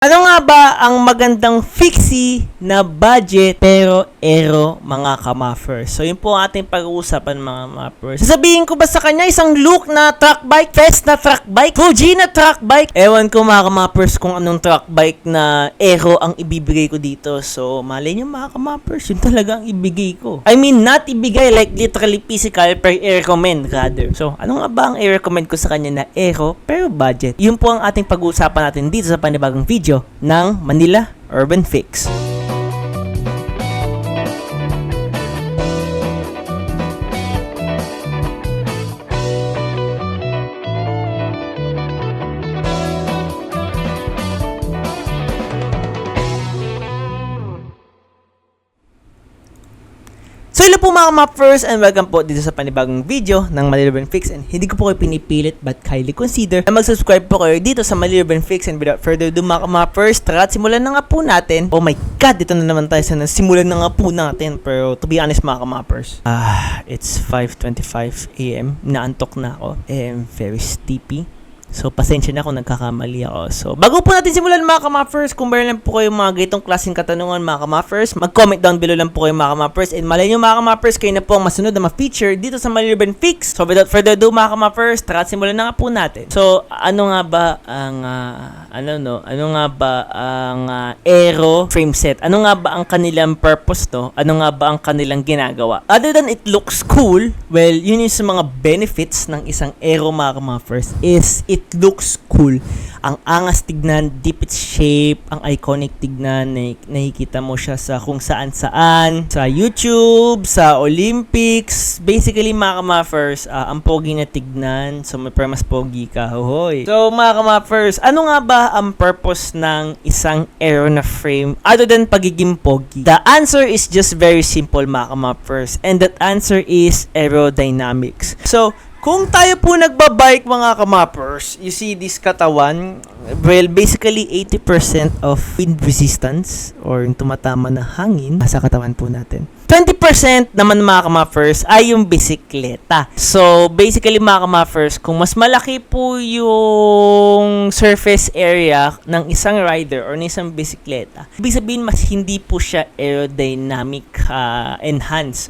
Ano nga ba ang magandang fixie na budget pero aero mga ka-muffers? So yun po ang ating pag-uusapan mga muffers. Sasabihin ko ba sa kanya isang look na truck bike, fest na truck bike, Fuji na truck bike? Ewan ko mga ka-muffers kung anong truck bike na aero ang ibibigay ko dito. So malay nyo mga ka-muffers, yun talaga ang ibigay ko. I mean not ibigay like literally physical pero i-recommend rather. So ano nga ba ang i-recommend ko sa kanya na aero pero budget? Yun po ang ating pag-uusapan natin dito sa panibagong video ng Manila Urban Fix. So hello po mga muffers and welcome po dito sa panibagong video ng Manila Urban Fix, and hindi ko po kayo pinipilit but kindly consider na mag-subscribe po kayo dito sa Manila Urban Fix. And without further ado mga muffers, tara at simulan na nga po natin. Oh my god, dito na naman tayo sa simulan na nga po natin. Pero to be honest mga muffers, it's 5:25 AM, naantok na ako and very sleepy. So, pasensya na kung nagkakamali ako. So, bago po natin simulan mga ka-muffers, kung meron lang po kayo mga ganitong klaseng katanungan mga ka-muffers, mag-comment down below lang po kayo mga ka-muffers. And malay nyo mga ka-muffers, kayo na po ang masunod na ma-feature dito sa Manila Urban Fix. So, without further ado mga ka-muffers, tara at simulan na nga po natin. So, ano nga ba ang, aero frame set? Ano nga ba ang kanilang purpose, no? Ano nga ba ang kanilang ginagawa? Other than it looks cool, well, yun yung sa mga benefits ng isang aero mga ka-muffers is it looks cool. Ang angas tignan, deep its shape, ang iconic tignan, nakikita mo siya sa kung saan-saan, sa YouTube, sa Olympics. Basically, mga ka-muffers, ang pogi na tignan, so may mas pogi ka, hohoy. So, mga ka-muffers, ano nga ba ang purpose ng isang aero na frame other than pagiging pogi? The answer is just very simple, mga ka-muffers, and that answer is aerodynamics. So, kung tayo po nagbabike mga ka-muffers, you see this katawan, well, basically 80% of wind resistance or yung tumatama na hangin sa katawan po natin. 20% naman mga ka-muffers ay yung bisikleta. So, basically mga ka-muffers, kung mas malaki po yung surface area ng isang rider or ng isang bisikleta, ibig sabihin mas hindi po siya aerodynamic enhance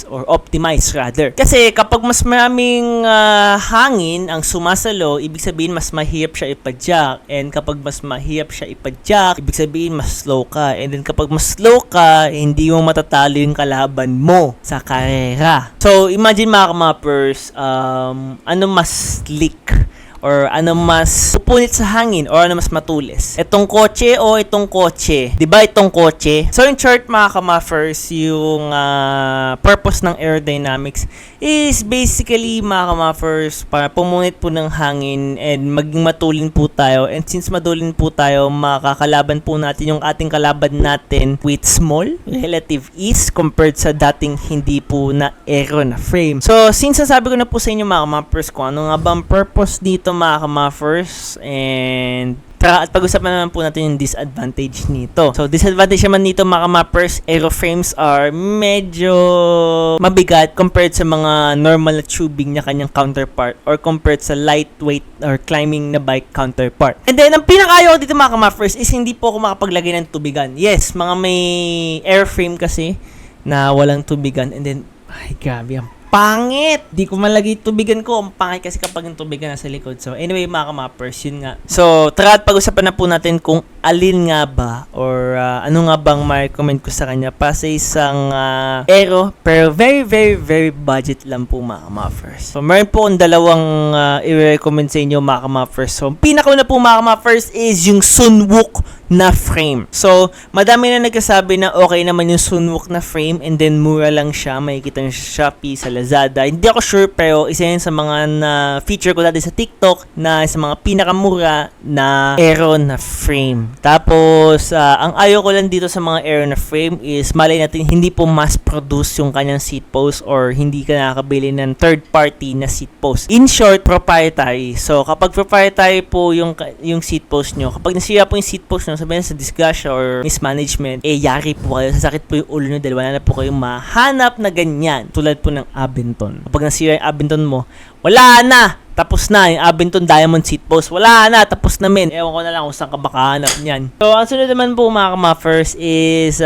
or optimize rather. Kasi kapag mas maraming hangin ang sumasalo, ibig sabihin mas mahirap siya ipadyak. And kapag mas mahirap siya ipadyak, ibig sabihin mas slow ka. And then kapag mas slow ka, hindi mo matatalo yung kalaban mo sa karera. So, imagine mga ka-muffers, ano mas slick or ano mas pupunit sa hangin or ano mas matulis? Itong kotse o itong kotse? 'Di ba itong kotse? So in short mga ka-muffers, yung purpose ng aerodynamics is basically mga ka-muffers para pumunit po ng hangin and maging matulin po tayo. And since matulin po tayo, makakalaban po natin yung ating kalaban natin with small relative ease compared sa dating hindi po na aero na frame. So since sabi ko na po sa inyo mga ka-muffers kung ano nga ba ang purpose dito mga ka-muffers, and tara at pag-usapan naman po natin yung disadvantage nito. So, disadvantage naman nito mga ka-muffers, aeroframes are medyo mabigat compared sa mga normal na tubing na kanyang counterpart or compared sa lightweight or climbing na bike counterpart. And then, ang pinakayaw ko dito mga ka-muffers is hindi po ako makapaglagay ng tubigan. Yes, mga may airframe kasi na walang tubigan, and then, ay grabe, ang pangit! Di ko malagay tubigan ko. Ang pangit kasi kapag yung tubigan nasa likod. So, anyway, mga ka-muffers, yun nga. So, tara at pag-usapan na po natin kung alin nga ba or ano nga bang ma-recommend ko sa kanya pa sa isang aero pero very, very, very budget lang po mga ka-muffers. So, meron po akong dalawang i-recommend sa inyo mga ka-muffers. So, pinakauna po mga ka-muffers is yung Sunwook na frame. So, madami na nagkasabi na okay naman yung Sunwook na frame and then mura lang siya. Makikita nyo sa Shopee, sa Lazada. Hindi ako sure pero isa yun sa mga na feature ko dati sa TikTok na sa mga pinakamura na aero na frame. Tapos, ang ayaw ko lang dito sa mga aero na frame is malay natin hindi po mass-produce yung kanyang seat post or hindi ka nakakabili ng third-party na seat post. In short, proprietary. So, kapag proprietary po yung seat post nyo, kapag nasira po yung seat post nyo, sabihin sa disgrasya or mismanagement, yari po kayo, sasakit po yung ulo nyo dahil wala na po kayong mahanap na ganyan tulad po ng Abenton. Kapag nasira yung Abenton mo, Wala na! Tapos na, yung Abenton Diamond Seat Post. Wala na, tapos na men. Ewan ko na lang kung saan ka makahanap niyan. So, ang sunod naman po mga kamappers is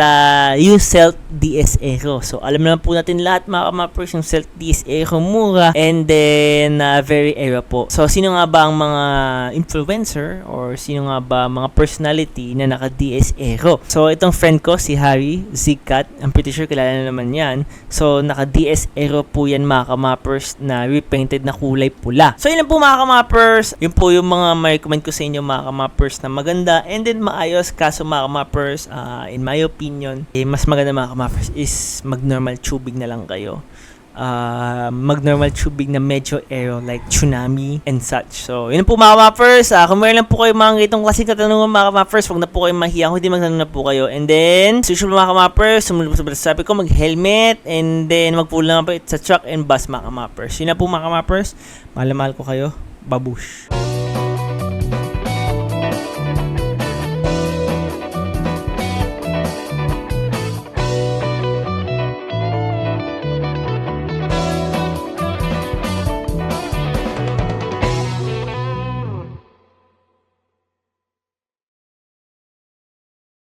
yung Celt DS Aero. So, alam naman po natin lahat mga kamappers, yung Celt DS Aero mura and then very aero po. So, sino nga ba ang mga influencer or sino nga ba mga personality na naka DS Aero? So, itong friend ko, si Harry Zigcat, I'm pretty sure kilala na naman yan. So, naka DS Aero po yan mga kamappers na repainted na kulay pula. So, yun lang po mga kamappers. Yun po yung mga may comment ko sa inyo mga kamappers na maganda and then maayos. Kaso mga kamappers, in my opinion, mas maganda mga kamappers is mag-normal tubing na lang kayo. Mag-normal tubing na medyo aero like tsunami and such. So, yun po mga kamappers. Kung meron lang po kayo mga itong klaseng katanungan mga kamappers, huwag na po kayo mahiya. Kung hindi magtanong na po kayo. And then, so usual mga kamappers, sumunod po sa sabi ko, mag-helmet and then mag-pull lang po sa truck and bus mga kamappers. Yun na po mga kamappers. Mahal ko kayo. Babush.